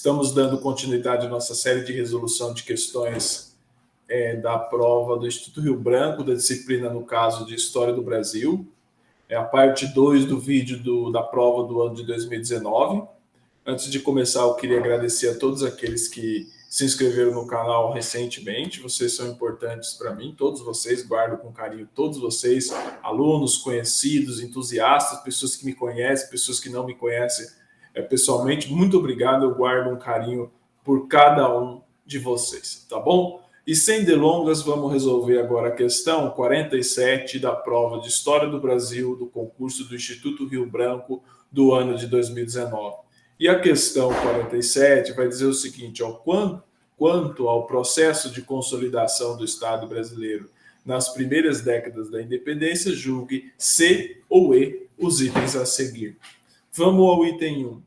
Estamos dando continuidade à nossa série de resolução de questões da prova do Instituto Rio Branco, da disciplina, no caso, de História do Brasil. É a parte 2 do vídeo da prova do ano de 2019. Antes de começar, eu queria agradecer a todos aqueles que se inscreveram no canal recentemente. Vocês são importantes para mim, todos vocês, guardo com carinho todos vocês, alunos, conhecidos, entusiastas, pessoas que me conhecem, pessoas que não me conhecem pessoalmente. Muito obrigado, eu guardo um carinho por cada um de vocês, tá bom? E sem delongas, vamos resolver agora a questão 47 da prova de História do Brasil do concurso do Instituto Rio Branco do ano de 2019. E a questão 47 vai dizer o seguinte: quanto ao processo de consolidação do Estado brasileiro nas primeiras décadas da independência, julgue C ou E os itens a seguir. Vamos ao item 1.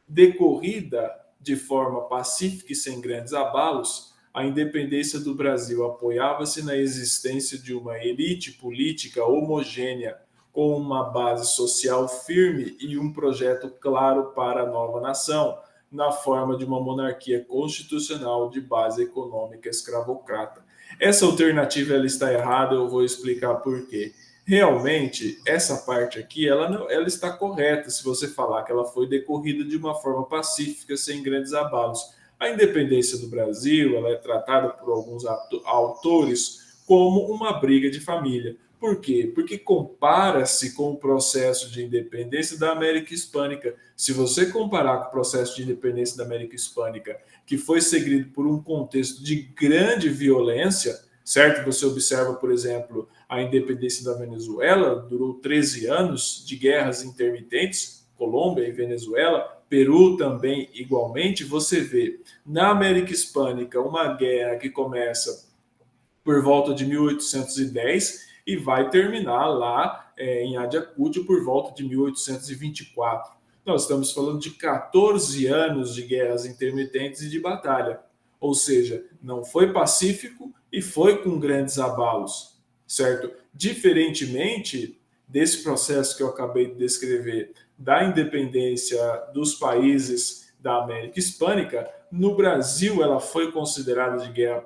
Decorrida de forma pacífica e sem grandes abalos, a independência do Brasil apoiava-se na existência de uma elite política homogênea, com uma base social firme e um projeto claro para a nova nação, na forma de uma monarquia constitucional de base econômica escravocrata. Essa alternativa ela está errada, eu vou explicar por quê. Realmente, essa parte aqui, ela está correta se você falar que ela foi decorrida de uma forma pacífica, sem grandes abalos. A independência do Brasil, ela é tratada por alguns autores como uma briga de família. Por quê? Porque compara-se com o processo de independência da América Hispânica. Se você comparar com o processo de independência da América Hispânica, que foi seguido por um contexto de grande violência, certo? Você observa, por exemplo, a independência da Venezuela, durou 13 anos de guerras intermitentes, Colômbia e Venezuela, Peru também igualmente. Você vê na América Hispânica uma guerra que começa por volta de 1810 e vai terminar lá em Ayacucho por volta de 1824. Nós estamos falando de 14 anos de guerras intermitentes e de batalha. Ou seja, não foi pacífico e foi com grandes abalos, certo? Diferentemente desse processo que eu acabei de descrever, da independência dos países da América Hispânica, no Brasil ela foi considerada de guerra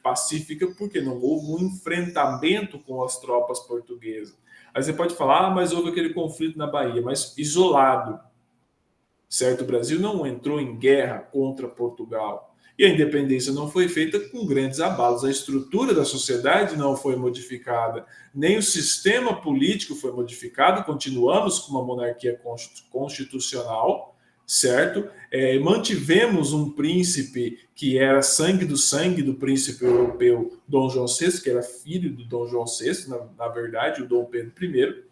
pacífica porque não houve um enfrentamento com as tropas portuguesas. Aí você pode falar, mas houve aquele conflito na Bahia, mas isolado, certo? O Brasil não entrou em guerra contra Portugal. E a independência não foi feita com grandes abalos. A estrutura da sociedade não foi modificada, nem o sistema político foi modificado. Continuamos com uma monarquia constitucional, certo? Mantivemos um príncipe que era sangue do príncipe europeu Dom João VI, que era filho do Dom João VI, na verdade, o Dom Pedro I.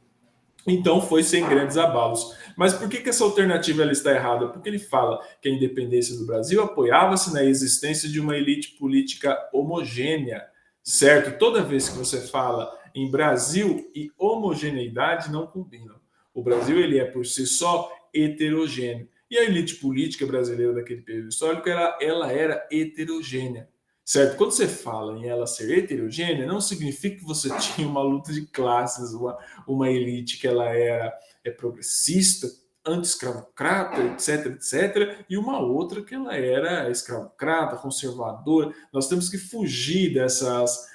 Então foi sem grandes abalos. Mas por que essa alternativa ela está errada? Porque ele fala que a independência do Brasil apoiava-se na existência de uma elite política homogênea, certo? Toda vez que você fala em Brasil e homogeneidade não combinam. O Brasil ele é por si só heterogêneo. E a elite política brasileira daquele período histórico ela era heterogênea. Certo? Quando você fala em ela ser heterogênea, não significa que você tinha uma luta de classes, uma elite que ela era progressista, anti-escravocrata, etc., e uma outra que ela era escravocrata, conservadora. Nós temos que fugir dessas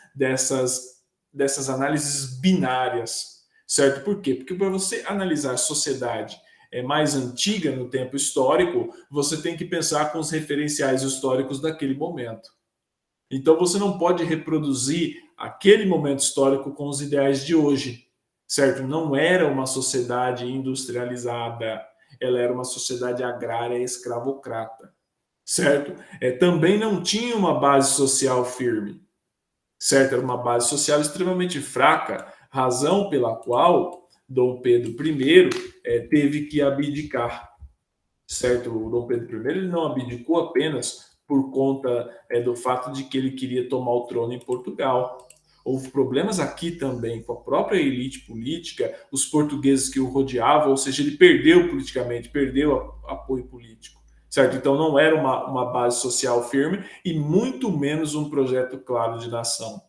análises binárias, certo? Por quê? Porque para você analisar a sociedade mais antiga no tempo histórico, você tem que pensar com os referenciais históricos daquele momento. Então você não pode reproduzir aquele momento histórico com os ideais de hoje, certo? Não era uma sociedade industrializada, ela era uma sociedade agrária escravocrata, certo? Também não tinha uma base social firme, certo? Era uma base social extremamente fraca, razão pela qual Dom Pedro I teve que abdicar, certo? O Dom Pedro I ele não abdicou apenas por conta do fato de que ele queria tomar o trono em Portugal. Houve problemas aqui também com a própria elite política, os portugueses que o rodeavam, ou seja, ele perdeu politicamente, perdeu apoio político, certo? Então não era uma base social firme e muito menos um projeto claro de nação.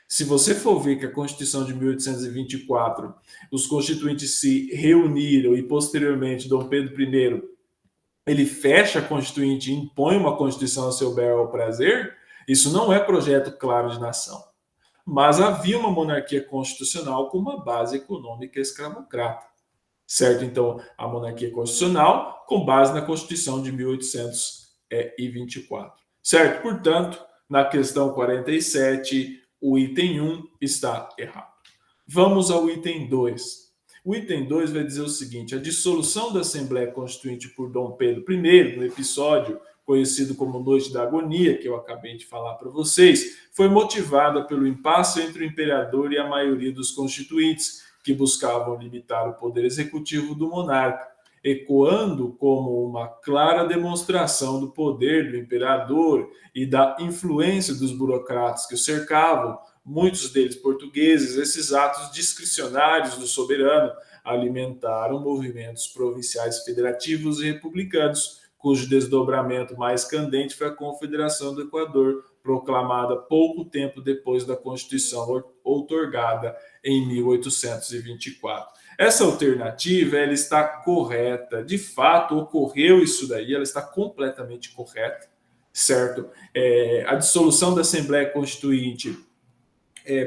Se você for ver que a Constituição de 1824, os constituintes se reuniram e posteriormente Dom Pedro I ele fecha a Constituinte e impõe uma Constituição a seu bel prazer, isso não é projeto claro de nação. Mas havia uma monarquia constitucional com uma base econômica escravocrata, certo? Então, a monarquia constitucional com base na Constituição de 1824, certo? Portanto, na questão 47, o item 1 está errado. Vamos ao item 2. O item 2 vai dizer o seguinte: a dissolução da Assembleia Constituinte por Dom Pedro I, no episódio conhecido como Noite da Agonia, que eu acabei de falar para vocês, foi motivada pelo impasse entre o imperador e a maioria dos constituintes, que buscavam limitar o poder executivo do monarca, ecoando como uma clara demonstração do poder do imperador e da influência dos burocratas que o cercavam, muitos deles portugueses. Esses atos discricionários do soberano alimentaram movimentos provinciais federativos e republicanos, cujo desdobramento mais candente foi a Confederação do Equador, proclamada pouco tempo depois da Constituição outorgada em 1824. Essa alternativa, ela está correta. De fato, ocorreu isso daí, ela está completamente correta, certo? A dissolução da Assembleia Constituinte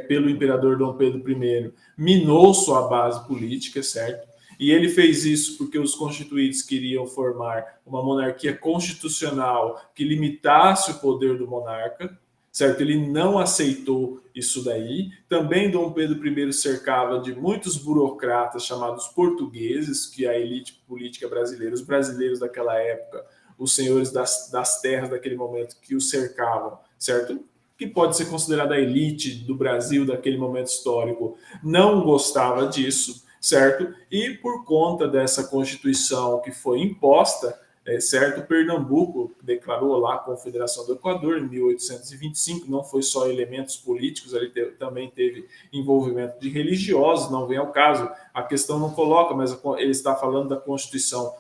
pelo imperador Dom Pedro I minou sua base política, certo? E ele fez isso porque os constituintes queriam formar uma monarquia constitucional que limitasse o poder do monarca, certo? Ele não aceitou isso daí. Também Dom Pedro I cercava de muitos burocratas chamados portugueses, que é a elite política brasileira, os brasileiros daquela época, os senhores das terras daquele momento que o cercavam, certo? Que pode ser considerada a elite do Brasil daquele momento histórico, não gostava disso, certo? E por conta dessa Constituição que foi imposta, certo? Pernambuco declarou lá a Confederação do Equador em 1825, não foi só elementos políticos, ele também teve envolvimento de religiosos, não vem ao caso, a questão não coloca, mas ele está falando da Constituição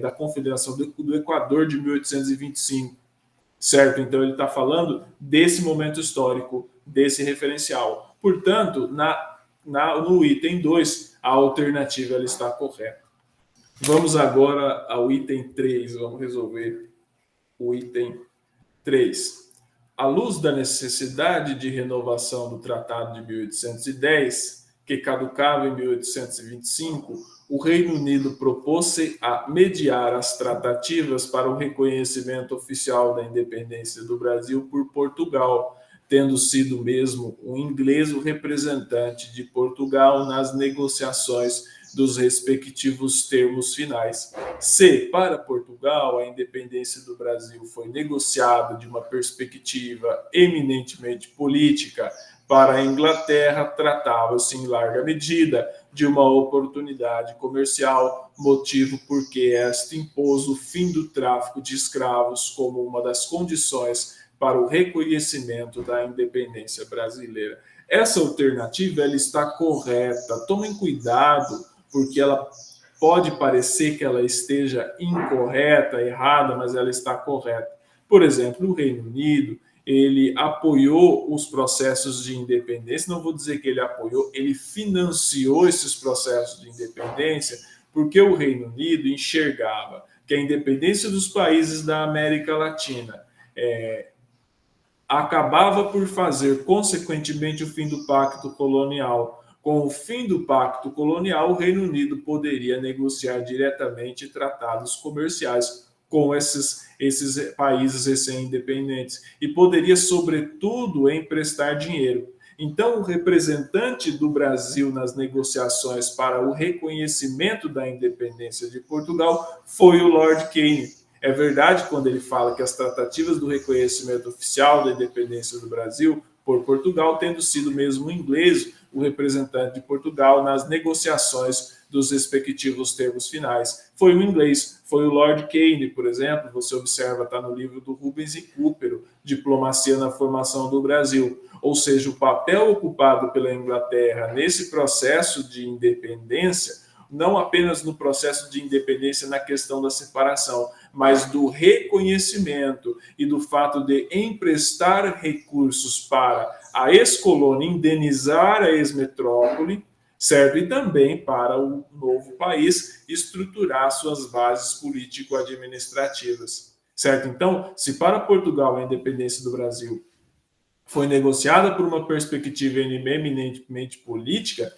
da Confederação do Equador de 1825, certo? Então ele está falando desse momento histórico, desse referencial. Portanto, no item 2, a alternativa ela está correta. Vamos agora ao item 3, vamos resolver o item 3. À luz da necessidade de renovação do Tratado de 1810, que caducava em 1825, o Reino Unido propôs-se a mediar as tratativas para o reconhecimento oficial da independência do Brasil por Portugal, tendo sido mesmo um inglês o representante de Portugal nas negociações dos respectivos termos finais. Se, para Portugal, a independência do Brasil foi negociada de uma perspectiva eminentemente política, para a Inglaterra, tratava-se em larga medida de uma oportunidade comercial, motivo porque esta impôs o fim do tráfico de escravos como uma das condições para o reconhecimento da independência brasileira. Essa alternativa ela está correta. Tomem cuidado, porque ela pode parecer que ela esteja incorreta, errada, mas ela está correta. Por exemplo, o Reino Unido, ele apoiou os processos de independência, não vou dizer que ele apoiou, ele financiou esses processos de independência, porque o Reino Unido enxergava que a independência dos países da América Latina acabava por fazer, consequentemente, o fim do pacto colonial. Com o fim do pacto colonial, o Reino Unido poderia negociar diretamente tratados comerciais com esses países recém-independentes e poderia, sobretudo, emprestar dinheiro. Então, o representante do Brasil nas negociações para o reconhecimento da independência de Portugal foi o Lord Canning. É verdade quando ele fala que as tratativas do reconhecimento oficial da independência do Brasil por Portugal, tendo sido mesmo o inglês o representante de Portugal nas negociações dos respectivos termos finais. Foi o inglês, foi o Lord Canning, por exemplo, você observa, está no livro do Rubens e Cooper, Diplomacia na Formação do Brasil. Ou seja, o papel ocupado pela Inglaterra nesse processo de independência, não apenas no processo de independência na questão da separação, mas do reconhecimento e do fato de emprestar recursos para a ex-colônia indenizar a ex-metrópole, certo? E também para o novo país estruturar suas bases político-administrativas, certo? Então, se para Portugal a independência do Brasil foi negociada por uma perspectiva eminentemente política,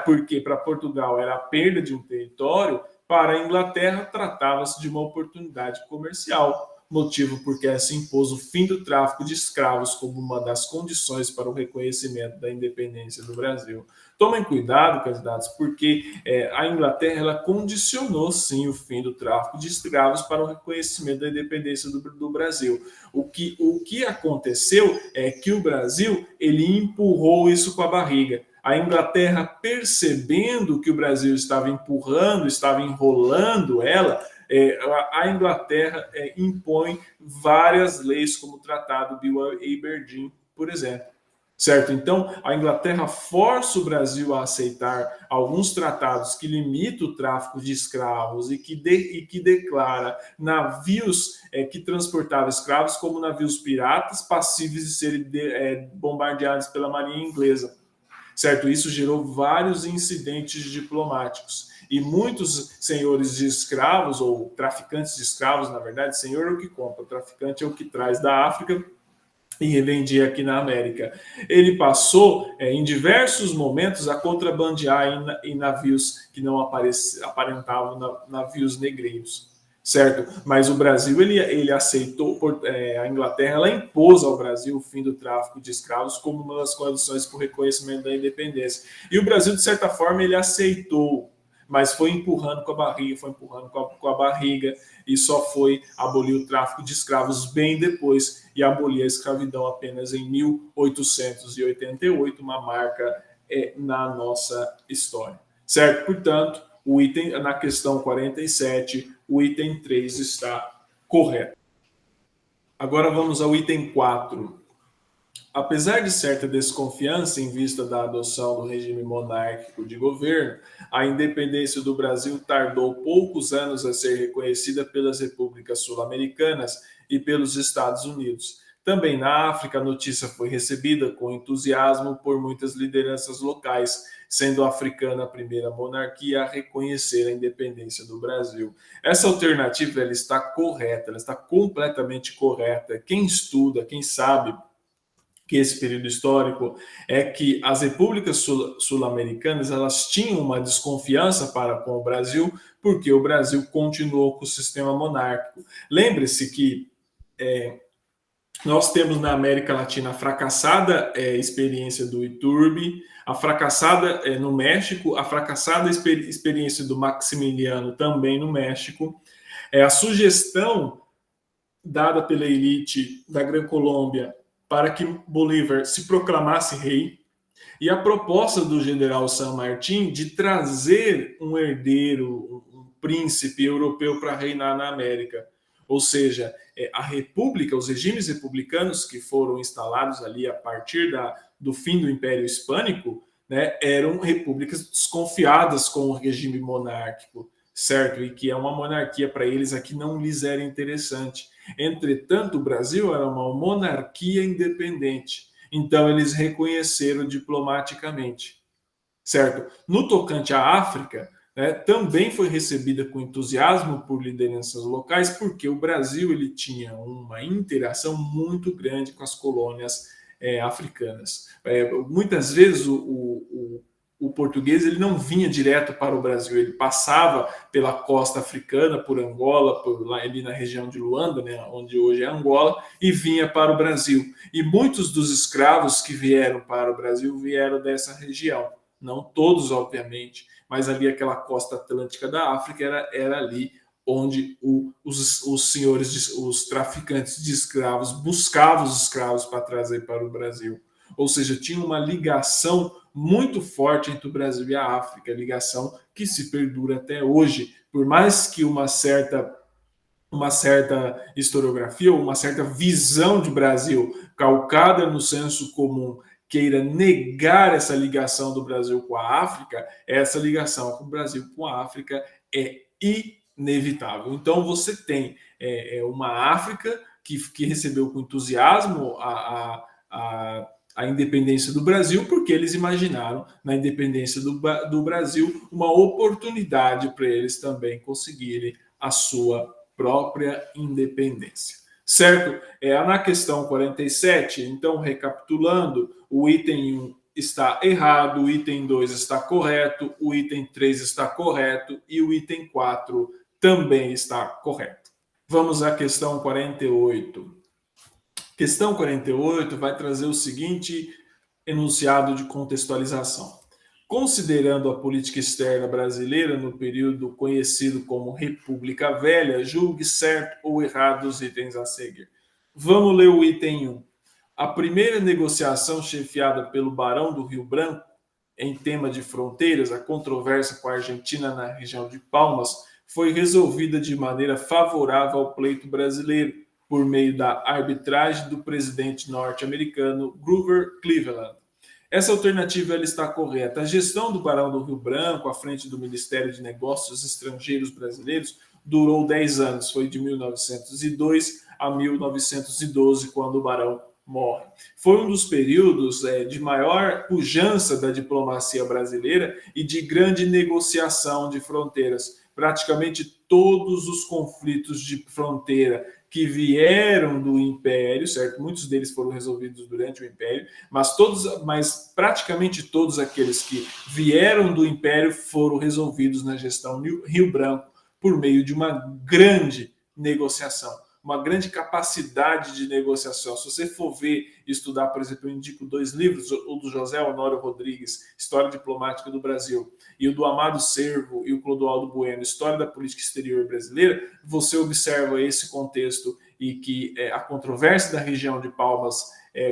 porque para Portugal era a perda de um território, para a Inglaterra tratava-se de uma oportunidade comercial, motivo porque se impôs o fim do tráfico de escravos como uma das condições para o reconhecimento da independência do Brasil. Tomem cuidado, candidatos, porque a Inglaterra ela condicionou sim o fim do tráfico de escravos para o reconhecimento da independência do Brasil. O que aconteceu é que o Brasil ele empurrou isso com a barriga. A Inglaterra, percebendo que o Brasil estava empurrando, estava enrolando ela, a Inglaterra impõe várias leis, como o Tratado de Aberdeen, por exemplo. Certo? Então, a Inglaterra força o Brasil a aceitar alguns tratados que limitam o tráfico de escravos e que declara navios que transportavam escravos como navios piratas passíveis de serem bombardeados pela marinha inglesa. Certo? Isso gerou vários incidentes diplomáticos. E muitos senhores de escravos, ou traficantes de escravos, na verdade, senhor é o que compra, o traficante é o que traz da África e revendia aqui na América. Ele passou, em diversos momentos, a contrabandear em navios que não aparentavam navios negreiros, certo? Mas o Brasil, ele aceitou, a Inglaterra, ela impôs ao Brasil o fim do tráfico de escravos como uma das condições para o reconhecimento da independência. E o Brasil, de certa forma, ele aceitou, mas foi empurrando com a barriga, foi empurrando com a barriga, e só foi abolir o tráfico de escravos bem depois, e abolir a escravidão apenas em 1888, uma marca na nossa história. Certo? Portanto, o item, na questão 47, o item 3 está correto. Agora vamos ao item 4. Apesar de certa desconfiança em vista da adoção do regime monárquico de governo, a independência do Brasil tardou poucos anos a ser reconhecida pelas repúblicas sul-americanas e pelos Estados Unidos. Também na África, a notícia foi recebida com entusiasmo por muitas lideranças locais, sendo a africana a primeira monarquia a reconhecer a independência do Brasil. Essa alternativa ela está correta, ela está completamente correta. Quem estuda, quem sabe que esse período histórico é que as repúblicas sul-americanas elas tinham uma desconfiança para com o Brasil, porque o Brasil continuou com o sistema monárquico. Lembre-se que nós temos na América Latina a fracassada experiência do Iturbe, a fracassada no México, a fracassada experiência do Maximiliano também no México, a sugestão dada pela elite da Gran Colômbia para que Bolívar se proclamasse rei, e a proposta do general San Martín de trazer um herdeiro, um príncipe europeu para reinar na América. Ou seja, a república, os regimes republicanos que foram instalados ali a partir do fim do Império Hispânico, né, eram repúblicas desconfiadas com o regime monárquico, certo? E que é uma monarquia para eles aqui não lhes era interessante. Entretanto, o Brasil era uma monarquia independente, então eles reconheceram diplomaticamente, certo? No tocante à África, né, também foi recebida com entusiasmo por lideranças locais, porque o Brasil ele tinha uma interação muito grande com as colônias africanas. Muitas vezes o português ele não vinha direto para o Brasil, ele passava pela costa africana, por Angola, lá ali na região de Luanda, né, onde hoje é Angola, e vinha para o Brasil. E muitos dos escravos que vieram para o Brasil vieram dessa região. Não todos, obviamente, mas ali aquela costa atlântica da África era ali onde os senhores, os traficantes de escravos buscavam os escravos para trazer para o Brasil. Ou seja, tinha uma ligação muito forte entre o Brasil e a África, ligação que se perdura até hoje, por mais que uma certa historiografia ou uma certa visão de Brasil calcada no senso comum queira negar essa ligação do Brasil com a África, essa ligação do Brasil com a África é inevitável. Então você tem uma África que recebeu com entusiasmo a independência do Brasil, porque eles imaginaram na independência do Brasil uma oportunidade para eles também conseguirem a sua própria independência. Certo? Na questão 47, então, recapitulando, o item 1 está errado, o item 2 está correto, o item 3 está correto e o item 4 também está correto. Vamos à questão 48. Questão 48 vai trazer o seguinte enunciado de contextualização. Considerando a política externa brasileira no período conhecido como República Velha, julgue certo ou errado os itens a seguir. Vamos ler o item 1. A primeira negociação chefiada pelo Barão do Rio Branco em tema de fronteiras, a controvérsia com a Argentina na região de Palmas, foi resolvida de maneira favorável ao pleito brasileiro, por meio da arbitragem do presidente norte-americano Grover Cleveland. Essa alternativa ela está correta. A gestão do Barão do Rio Branco, à frente do Ministério de Negócios Estrangeiros Brasileiros, durou 10 anos. Foi de 1902 a 1912, quando o Barão morre. Foi um dos períodos de maior pujança da diplomacia brasileira e de grande negociação de fronteiras. Praticamente todos os conflitos de fronteira que vieram do Império, certo? Muitos deles foram resolvidos durante o Império, mas praticamente todos aqueles que vieram do Império foram resolvidos na gestão Rio Branco por meio de uma grande negociação, uma grande capacidade de negociação. Se você for ver e estudar, por exemplo, eu indico 2 livros, o do José Honório Rodrigues, História Diplomática do Brasil, e o do Amado Servo e o Clodoaldo Bueno, História da Política Exterior Brasileira, você observa esse contexto e que a controvérsia da região de Palmas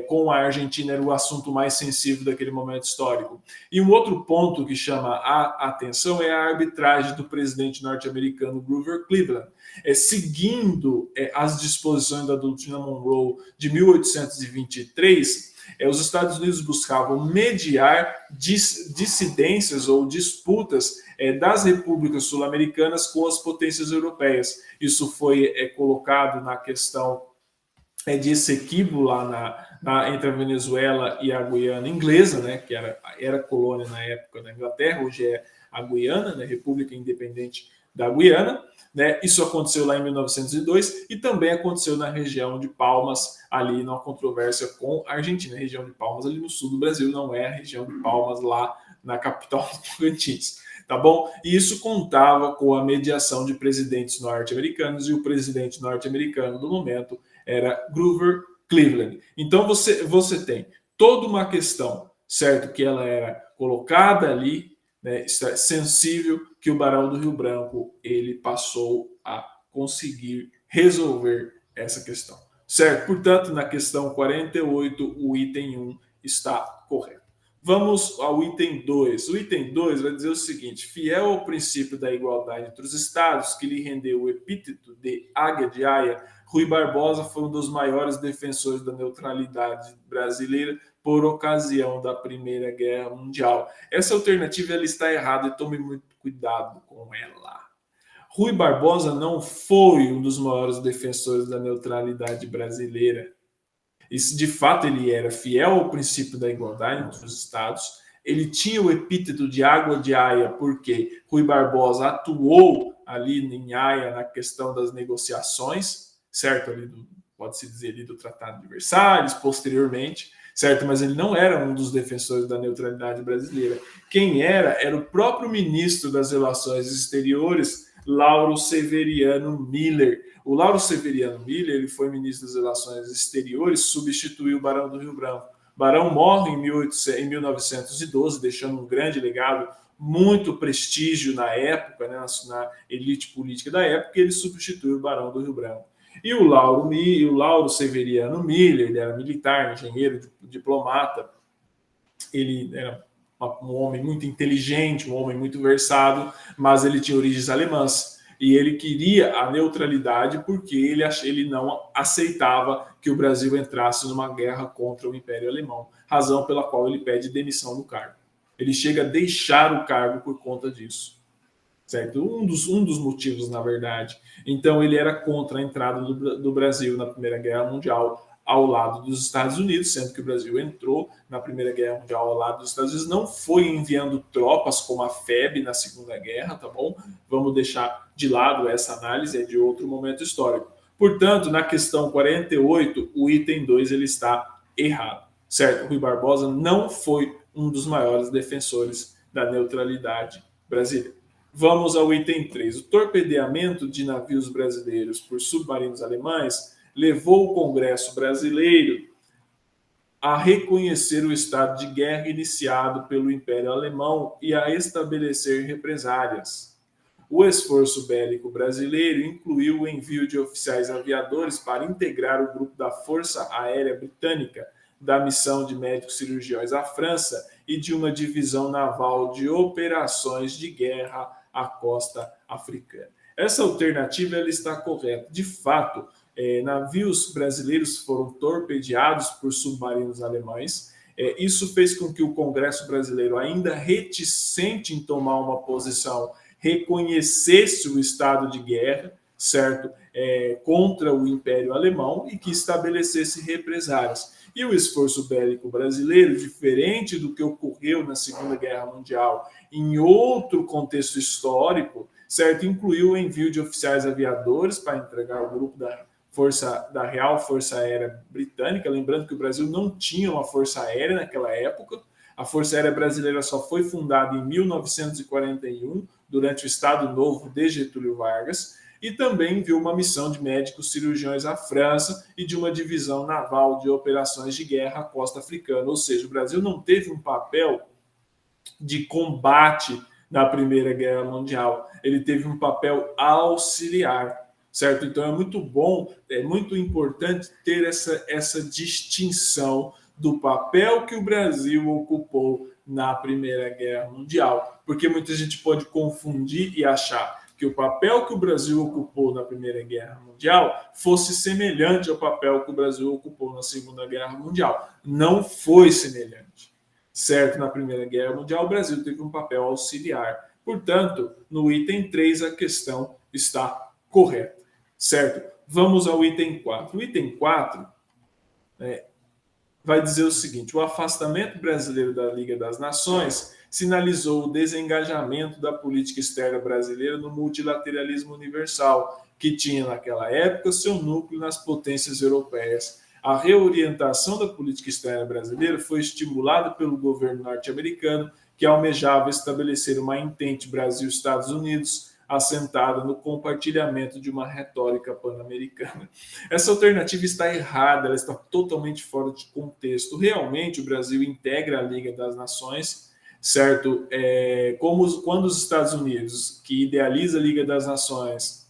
com a Argentina era o assunto mais sensível daquele momento histórico. E um outro ponto que chama a atenção é a arbitragem do presidente norte-americano Grover Cleveland. Seguindo as disposições da doutrina Monroe de 1823, os Estados Unidos buscavam mediar dissidências ou disputas das repúblicas sul-americanas com as potências europeias. Isso foi colocado na questão de Essequibo, lá entre a Venezuela e a Guiana Inglesa, né, que era colônia na época da Inglaterra, hoje é a Guiana, né, República Independente da Guiana. Né? Isso aconteceu lá em 1902 e também aconteceu na região de Palmas, ali numa controvérsia com a Argentina. A região de Palmas ali no sul do Brasil, não é a região de Palmas lá na capital do Tocantins. Tá bom? E isso contava com a mediação de presidentes norte-americanos e o presidente norte-americano do momento era Grover Cleveland. Então você tem toda uma questão, certo? Que ela era colocada ali, né, sensível, que o Barão do Rio Branco ele passou a conseguir resolver essa questão, certo? Portanto, na questão 48, o item 1 está correto. Vamos ao item 2. O item 2 vai dizer o seguinte: fiel ao princípio da igualdade entre os estados, que lhe rendeu o epíteto de Águia de Haia, Rui Barbosa foi um dos maiores defensores da neutralidade brasileira por ocasião da Primeira Guerra Mundial. Essa alternativa ela está errada e tome muito cuidado com ela. Rui Barbosa não foi um dos maiores defensores da neutralidade brasileira. Isso, de fato, ele era fiel ao princípio da igualdade entre os estados. Ele tinha o epíteto de Água de Haia porque Rui Barbosa atuou ali em Haia na questão das negociações, certo? Ali pode-se dizer ali do Tratado de Versalhes, posteriormente, certo? Mas ele não era um dos defensores da neutralidade brasileira. Quem era o próprio ministro das Relações Exteriores, Lauro Severiano Miller. O Lauro Severiano Miller ele foi ministro das Relações Exteriores, substituiu o Barão do Rio Branco. O Barão morre em 1912, deixando um grande legado, muito prestígio na época, né, na elite política da época, e ele substituiu o Barão do Rio Branco. E o Lauro Severiano Miller, ele era militar, engenheiro, diplomata, ele era um homem muito inteligente, um homem muito versado, mas ele tinha origens alemãs. E ele queria a neutralidade porque ele não aceitava que o Brasil entrasse numa guerra contra o Império Alemão, razão pela qual ele pede demissão do cargo. Ele chega a deixar o cargo por conta disso. Certo? Um dos motivos, na verdade. Então, ele era contra a entrada do Brasil na Primeira Guerra Mundial, ao lado dos Estados Unidos, sendo que o Brasil entrou na Primeira Guerra Mundial ao lado dos Estados Unidos, não foi enviando tropas como a FEB na Segunda Guerra, tá bom? Vamos deixar de lado essa análise, é de outro momento histórico. Portanto, na questão 48, o item 2 ele está errado, certo? Rui Barbosa não foi um dos maiores defensores da neutralidade brasileira. Vamos ao item 3. O torpedeamento de navios brasileiros por submarinos alemães levou o Congresso brasileiro a reconhecer o estado de guerra iniciado pelo Império Alemão e a estabelecer represálias. O esforço bélico brasileiro incluiu o envio de oficiais aviadores para integrar o grupo da Força Aérea Britânica, da missão de médicos cirurgiões à França e de uma divisão naval de operações de guerra à costa africana. Essa alternativa ela está correta. De fato, navios brasileiros foram torpedeados por submarinos alemães. Isso fez com que o Congresso brasileiro, ainda reticente em tomar uma posição, reconhecesse o estado de guerra, certo, contra o Império Alemão e que estabelecesse represálias. E o esforço bélico brasileiro, diferente do que ocorreu na Segunda Guerra Mundial, em outro contexto histórico, certo, incluiu o envio de oficiais aviadores para entregar o grupo da Real Força Aérea Britânica. Lembrando que o Brasil não tinha uma força aérea naquela época. A Força Aérea Brasileira só foi fundada em 1941, durante o Estado Novo de Getúlio Vargas, e também enviou uma missão de médicos cirurgiões à França e de uma divisão naval de operações de guerra à costa africana. Ou seja, o Brasil não teve um papel de combate na Primeira Guerra Mundial. Ele teve um papel auxiliar, certo? Então é muito bom, é muito importante ter essa distinção do papel que o Brasil ocupou na Primeira Guerra Mundial, porque muita gente pode confundir e achar que o papel que o Brasil ocupou na Primeira Guerra Mundial fosse semelhante ao papel que o Brasil ocupou na Segunda Guerra Mundial. Não foi semelhante, certo? Na Primeira Guerra Mundial, o Brasil teve um papel auxiliar. Portanto, no item 3, a questão está correta, certo? Vamos ao item 4. O item 4 vai dizer o seguinte: o afastamento brasileiro da Liga das Nações sinalizou o desengajamento da política externa brasileira no multilateralismo universal, que tinha naquela época seu núcleo nas potências europeias. A reorientação da política externa brasileira foi estimulada pelo governo norte-americano, que almejava estabelecer uma entente Brasil-Estados Unidos assentada no compartilhamento de uma retórica pan-americana. Essa alternativa está errada, ela está totalmente fora de contexto. Realmente, o Brasil integra a Liga das Nações, certo? Quando os Estados Unidos, que idealiza a Liga das Nações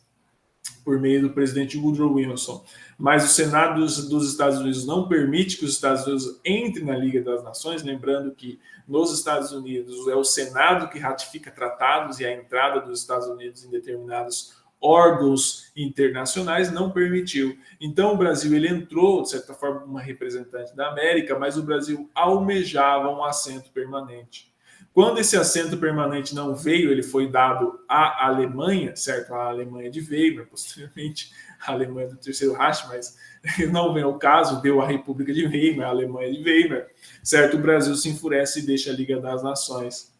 por meio do presidente Woodrow Wilson, mas o Senado dos Estados Unidos não permite que os Estados Unidos entrem na Liga das Nações, lembrando que nos Estados Unidos é o Senado que ratifica tratados e a entrada dos Estados Unidos em determinados órgãos internacionais não permitiu. Então o Brasil ele entrou, de certa forma, uma representante da América, mas o Brasil almejava um assento permanente. Quando esse assento permanente não veio, ele foi dado à Alemanha, certo? A Alemanha de Weimar, posteriormente a Alemanha do Terceiro Reich, mas não vem ao caso, deu a República de Weimar, a Alemanha de Weimar, certo? O Brasil se enfurece e deixa a Liga das Nações,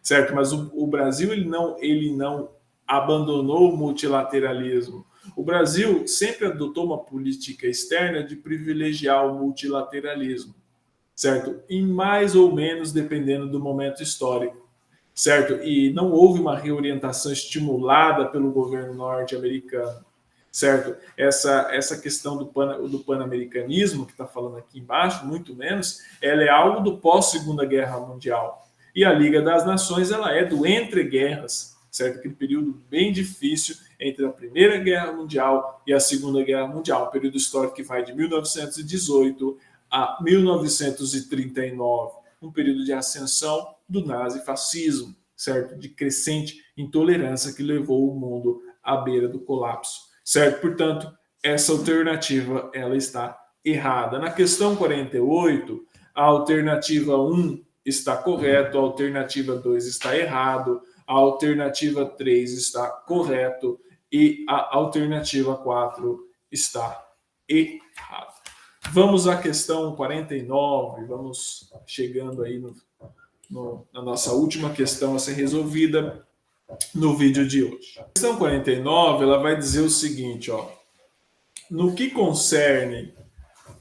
certo? Mas o Brasil ele não abandonou o multilateralismo. O Brasil sempre adotou uma política externa de privilegiar o multilateralismo, certo? E mais ou menos dependendo do momento histórico, certo? E não houve uma reorientação estimulada pelo governo norte-americano, certo? Essa questão do pan-americanismo, que está falando aqui embaixo, muito menos, ela é algo do pós-Segunda Guerra Mundial. E a Liga das Nações, ela é do entre-guerras, certo? Aquele período bem difícil entre a Primeira Guerra Mundial e a Segunda Guerra Mundial, um período histórico que vai de 1918 a 1939, um período de ascensão do nazifascismo, certo? De crescente intolerância que levou o mundo à beira do colapso, certo? Portanto, essa alternativa ela está errada. Na questão 48, a alternativa 1 está correto, a alternativa 2 está errado, a alternativa 3 está correto e a alternativa 4 está errada. Vamos à questão 49, vamos chegando aí na nossa última questão a ser resolvida no vídeo de hoje. A questão 49, ela vai dizer o seguinte, ó. No que concerne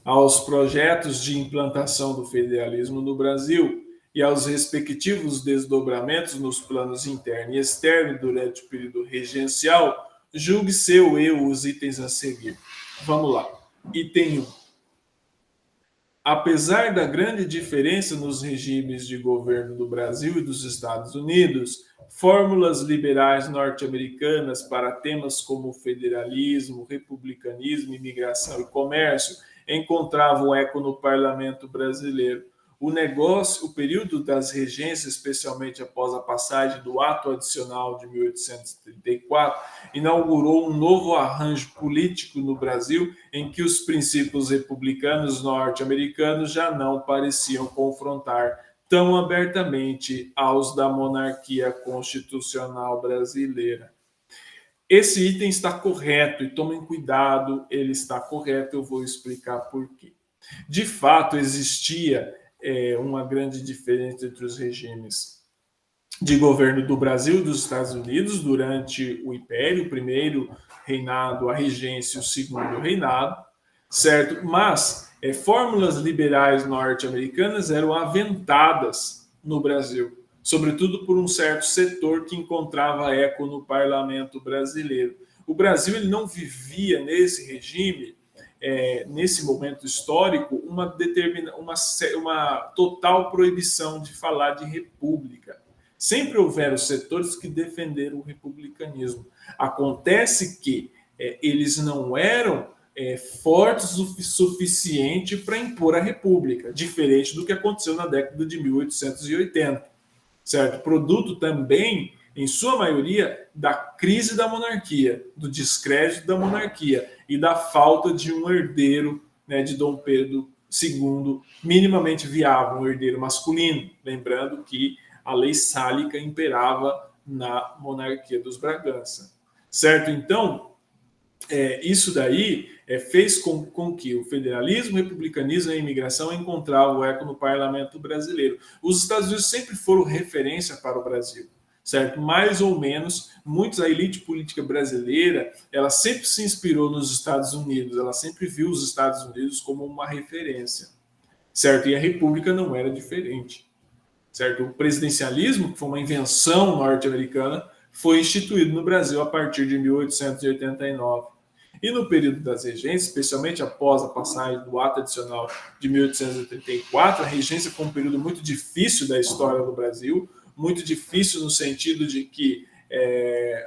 aos projetos de implantação do federalismo no Brasil e aos respectivos desdobramentos nos planos interno e externo durante o período regencial, julgue seu eu os itens a seguir. Vamos lá. Item 1. Apesar da grande diferença nos regimes de governo do Brasil e dos Estados Unidos, fórmulas liberais norte-americanas para temas como federalismo, republicanismo, imigração e comércio encontravam eco no parlamento brasileiro. O período das regências, especialmente após a passagem do Ato Adicional de 1834, inaugurou um novo arranjo político no Brasil em que os princípios republicanos norte-americanos já não pareciam confrontar tão abertamente aos da monarquia constitucional brasileira. Esse item está correto e tomem cuidado, ele está correto, eu vou explicar por quê. De fato, existia uma grande diferença entre os regimes de governo do Brasil e dos Estados Unidos durante o Império, o primeiro reinado, a regência, o segundo reinado, certo? Mas fórmulas liberais norte-americanas eram aventadas no Brasil, sobretudo por um certo setor que encontrava eco no parlamento brasileiro. O Brasil ele não vivia nesse regime, nesse momento histórico, uma total proibição de falar de república. Sempre houveram setores que defenderam o republicanismo. Acontece que eles não eram fortes o suficiente para impor a república, diferente do que aconteceu na década de 1880, certo? Produto também, em sua maioria, da crise da monarquia, do descrédito da monarquia e da falta de um herdeiro, né, de Dom Pedro II minimamente viável, um herdeiro masculino. Lembrando que a lei sálica imperava na monarquia dos Bragança, certo? Então, isso daí fez com que o federalismo, o republicanismo e a imigração encontravam eco no parlamento brasileiro. Os Estados Unidos sempre foram referência para o Brasil, certo? Mais ou menos, a elite política brasileira, ela sempre se inspirou nos Estados Unidos, ela sempre viu os Estados Unidos como uma referência, certo? E a república não era diferente, certo? O presidencialismo, que foi uma invenção norte-americana, foi instituído no Brasil a partir de 1889. E no período das regências, especialmente após a passagem do Ato Adicional de 1834, a regência foi um período muito difícil da história do Brasil, muito difícil no sentido de que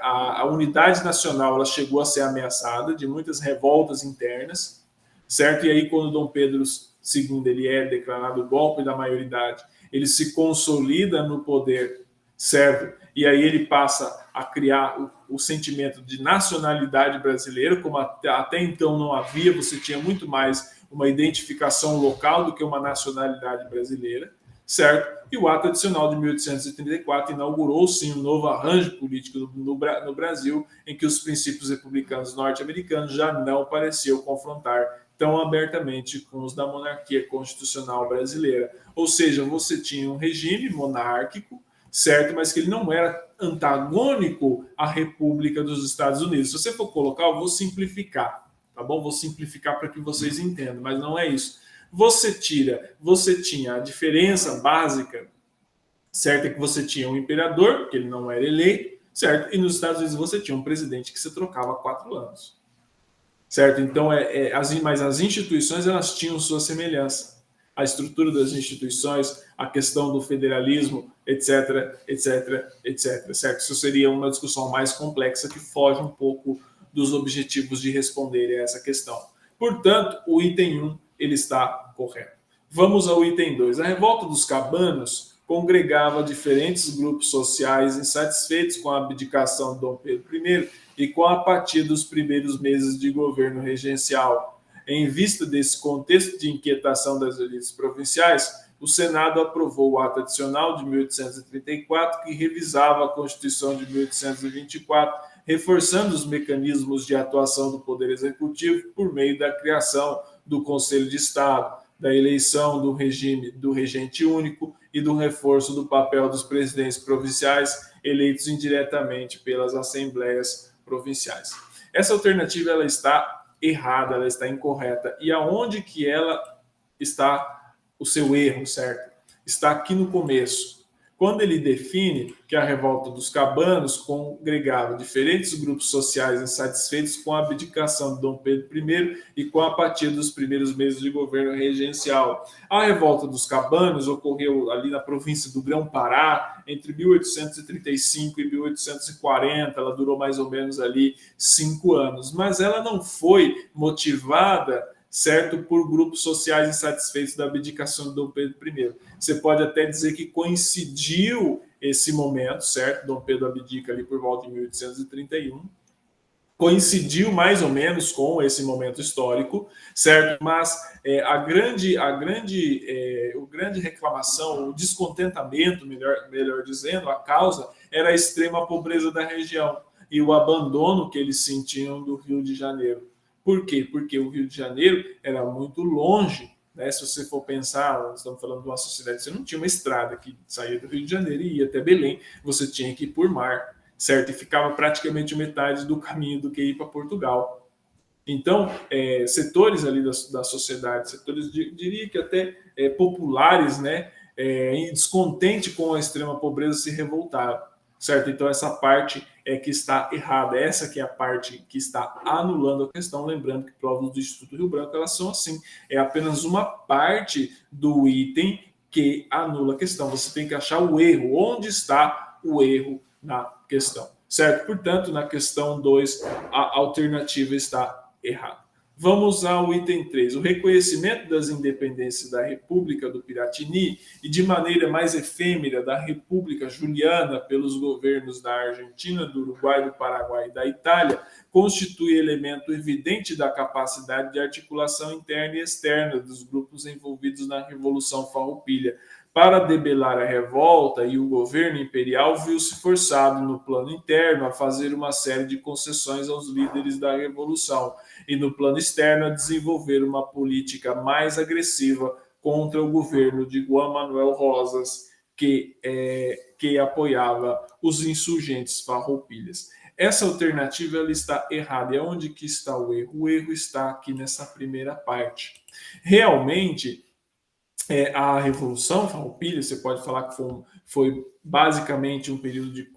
a unidade nacional ela chegou a ser ameaçada de muitas revoltas internas, certo? E aí, quando Dom Pedro II ele é declarado golpe da maioridade, ele se consolida no poder, certo? E aí ele passa a criar o sentimento de nacionalidade brasileira, como até então não havia, você tinha muito mais uma identificação local do que uma nacionalidade brasileira, certo? E o Ato Adicional de 1834 inaugurou, sim, um novo arranjo político no Brasil, em que os princípios republicanos norte-americanos já não pareciam confrontar tão abertamente com os da monarquia constitucional brasileira. Ou seja, você tinha um regime monárquico, certo? Mas que ele não era antagônico à República dos Estados Unidos. Se você for colocar, eu vou simplificar, tá bom? Vou simplificar para que vocês entendam, mas não é isso. Você tinha a diferença básica, certo? É que você tinha um imperador, que ele não era eleito, certo? E nos Estados Unidos você tinha um presidente que se trocava a 4 anos, certo? Então, mas as instituições elas tinham sua semelhança. A estrutura das instituições, a questão do federalismo, etc, etc, etc, certo? Isso seria uma discussão mais complexa que foge um pouco dos objetivos de responder a essa questão. Portanto, o item 1 ele está correto. Vamos ao item 2. A revolta dos cabanos congregava diferentes grupos sociais insatisfeitos com a abdicação de Dom Pedro I e com a apatia dos primeiros meses de governo regencial. Em vista desse contexto de inquietação das elites provinciais, o Senado aprovou o Ato Adicional de 1834, que revisava a Constituição de 1824, reforçando os mecanismos de atuação do Poder Executivo por meio da criação do Conselho de Estado, da eleição do regime do regente único e do reforço do papel dos presidentes provinciais eleitos indiretamente pelas assembleias provinciais. Essa alternativa ela está errada, ela está incorreta. E aonde que ela está o seu erro, certo? Está aqui no começo. Quando ele define que a revolta dos cabanos congregava diferentes grupos sociais insatisfeitos com a abdicação de Dom Pedro I e com a apatia dos primeiros meses de governo regencial. A revolta dos cabanos ocorreu ali na província do Grão-Pará entre 1835 e 1840, ela durou mais ou menos ali 5 anos, mas ela não foi motivada, certo, por grupos sociais insatisfeitos da abdicação de Dom Pedro I. Você pode até dizer que coincidiu esse momento, certo? Dom Pedro abdica ali por volta de 1831. Coincidiu mais ou menos com esse momento histórico, certo? Mas a grande reclamação, o descontentamento, melhor dizendo, a causa era a extrema pobreza da região e o abandono que eles sentiam do Rio de Janeiro. Por quê? Porque o Rio de Janeiro era muito longe, né? Se você for pensar, nós estamos falando de uma sociedade, você não tinha uma estrada que saía do Rio de Janeiro e ia até Belém, você tinha que ir por mar, certo? E ficava praticamente metade do caminho do que ir para Portugal. Então, setores ali da sociedade, setores, diria que até populares, né? Em descontente com a extrema pobreza, se revoltaram, certo? Então, essa parte é que está errada, essa que é a parte que está anulando a questão, lembrando que provas do Instituto Rio Branco, elas são assim, é apenas uma parte do item que anula a questão, você tem que achar o erro, onde está o erro na questão, certo? Portanto, na questão 2, a alternativa está errada. Vamos ao item 3. O reconhecimento das independências da República do Piratini e, de maneira mais efêmera, da República Juliana pelos governos da Argentina, do Uruguai, do Paraguai e da Itália constitui elemento evidente da capacidade de articulação interna e externa dos grupos envolvidos na Revolução Farroupilha. Para debelar a revolta, e o governo imperial viu-se forçado, no plano interno, a fazer uma série de concessões aos líderes da Revolução, e no plano externo, a desenvolver uma política mais agressiva contra o governo de Juan Manuel Rosas, que apoiava os insurgentes farroupilhas. Essa alternativa ela está errada. E onde que está o erro? O erro está aqui nessa primeira parte. Realmente, a Revolução Farroupilha, você pode falar que foi basicamente um período de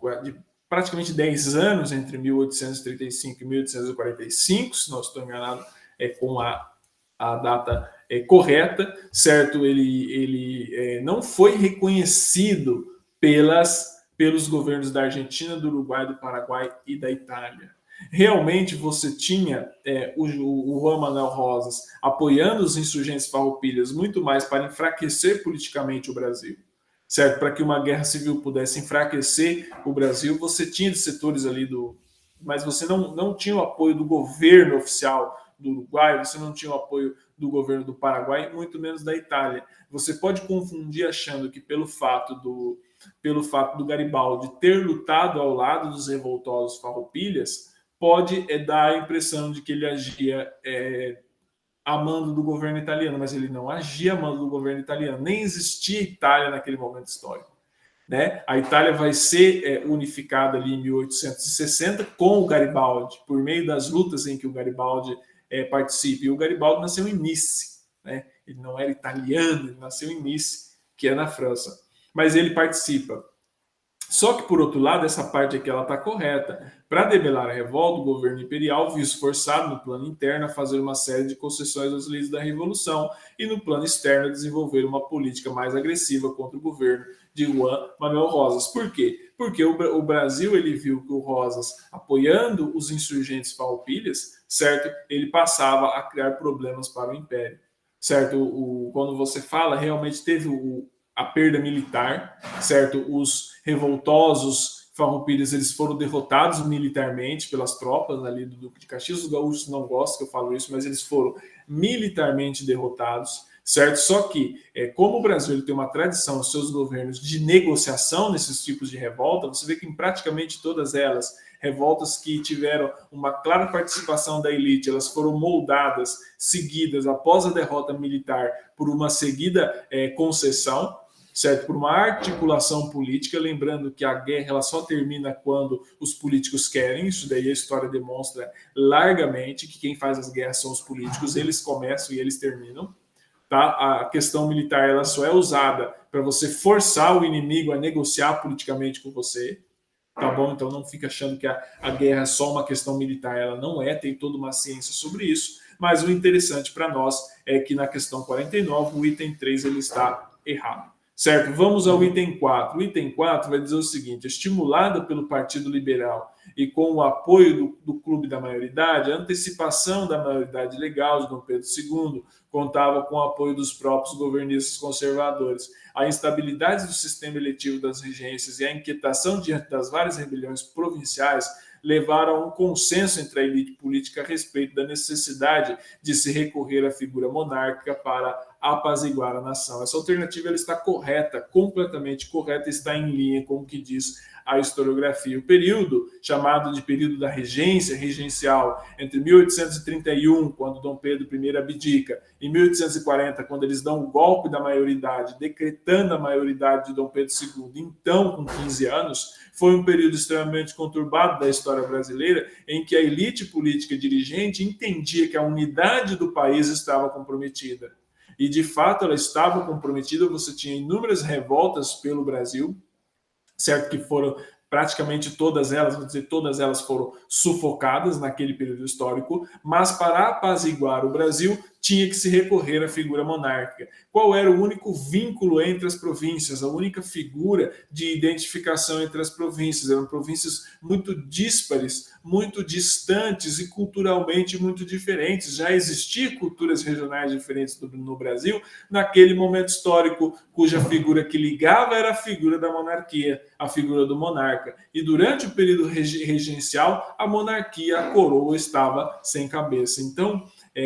praticamente 10 anos, entre 1835 e 1845, se não estou enganado com a data correta, certo? Ele não foi reconhecido pelos governos da Argentina, do Uruguai, do Paraguai e da Itália. Realmente você tinha o Juan Manuel Rosas apoiando os insurgentes farroupilhas muito mais para enfraquecer politicamente o Brasil, certo? Para que uma guerra civil pudesse enfraquecer o Brasil, você tinha setores ali mas você não tinha o apoio do governo oficial do Uruguai, você não tinha o apoio do governo do Paraguai, muito menos da Itália. Você pode confundir achando que pelo fato do Garibaldi ter lutado ao lado dos revoltosos farroupilhas, pode dar a impressão de que ele agia a mando do governo italiano, mas ele não agia a mando do governo italiano, nem existia Itália naquele momento histórico. Né? A Itália vai ser unificada ali em 1860 com o Garibaldi, por meio das lutas em que o Garibaldi participa. E o Garibaldi nasceu em Nice, né? Ele não era italiano, ele nasceu em Nice, que é na França. Mas ele participa. Só que, por outro lado, essa parte aqui está correta. Para debelar a revolta, o governo imperial viu-se forçado, no plano interno, a fazer uma série de concessões aos líderes da Revolução e, no plano externo, a desenvolver uma política mais agressiva contra o governo de Juan Manuel Rosas. Por quê? Porque o Brasil ele viu que o Rosas, apoiando os insurgentes farroupilhas, certo? Ele passava a criar problemas para o Império. Certo? Quando você fala, realmente teve a perda militar, certo? Os revoltosos farroupilhas eles foram derrotados militarmente pelas tropas ali do Duque de Caxias. Os gaúchos não gostam que eu falo isso, mas eles foram militarmente derrotados, certo? Só que, como o Brasil ele tem uma tradição, os seus governos, de negociação nesses tipos de revolta, você vê que em praticamente todas elas, revoltas que tiveram uma clara participação da elite, elas foram moldadas, seguidas após a derrota militar por uma seguida concessão, certo? Por uma articulação política, lembrando que a guerra ela só termina quando os políticos querem, isso daí a história demonstra largamente que quem faz as guerras são os políticos, eles começam e eles terminam. Tá? A questão militar ela só é usada para você forçar o inimigo a negociar politicamente com você, tá bom? Então não fica achando que a guerra é só uma questão militar, ela não é, tem toda uma ciência sobre isso, mas o interessante para nós é que na questão 49, o item 3 ele está errado. Certo? Vamos ao item 4. O item 4 vai dizer o seguinte: estimulada pelo Partido Liberal e com o apoio do Clube da Maioridade, a antecipação da maioridade legal de Dom Pedro II contava com o apoio dos próprios governistas conservadores. A instabilidade do sistema eletivo das regências e a inquietação diante das várias rebeliões provinciais levaram a um consenso entre a elite política a respeito da necessidade de se recorrer à figura monárquica para apaziguar a nação. Essa alternativa ela está correta, completamente correta, está em linha com o que diz a historiografia. O período, chamado de período da regência regencial, entre 1831, quando Dom Pedro I abdica, e 1840, quando eles dão o golpe da maioridade, decretando a maioridade de Dom Pedro II, então com 15 anos, foi um período extremamente conturbado da história brasileira, em que a elite política dirigente entendia que a unidade do país estava comprometida. E, de fato, ela estava comprometida, você tinha inúmeras revoltas pelo Brasil, certo? Que foram praticamente todas elas, vou dizer, todas elas foram sufocadas naquele período histórico, mas para apaziguar o Brasil, tinha que se recorrer à figura monárquica. Qual era o único vínculo entre as províncias, a única figura de identificação entre as províncias? Eram províncias muito díspares, muito distantes e culturalmente muito diferentes. Já existiam culturas regionais diferentes no Brasil, naquele momento histórico, cuja figura que ligava era a figura da monarquia, a figura do monarca. E durante o período regencial, a monarquia, a coroa, estava sem cabeça. Então,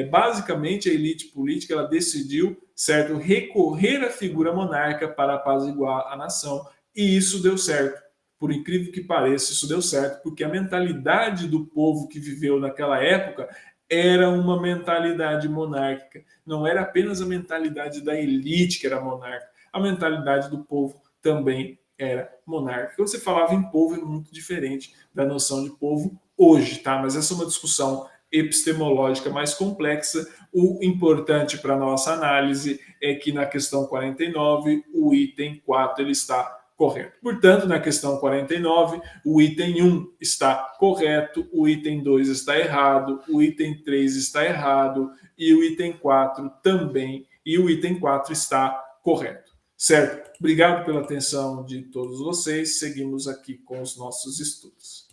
basicamente, a elite política ela decidiu, certo, recorrer à figura monarca para apaziguar a nação. E isso deu certo. Por incrível que pareça, isso deu certo, porque a mentalidade do povo que viveu naquela época era uma mentalidade monárquica. Não era apenas a mentalidade da elite que era monárquica. A mentalidade do povo também era monárquica. Quando você falava em povo, é muito diferente da noção de povo hoje, tá? Mas essa é uma discussão epistemológica mais complexa. O importante para a nossa análise é que na questão 49, o item 4 ele está correto. Portanto, na questão 49, o item 1 está correto, o item 2 está errado, o item 3 está errado e o item 4 também, e o item 4 está correto. Certo? Obrigado pela atenção de todos vocês. Seguimos aqui com os nossos estudos.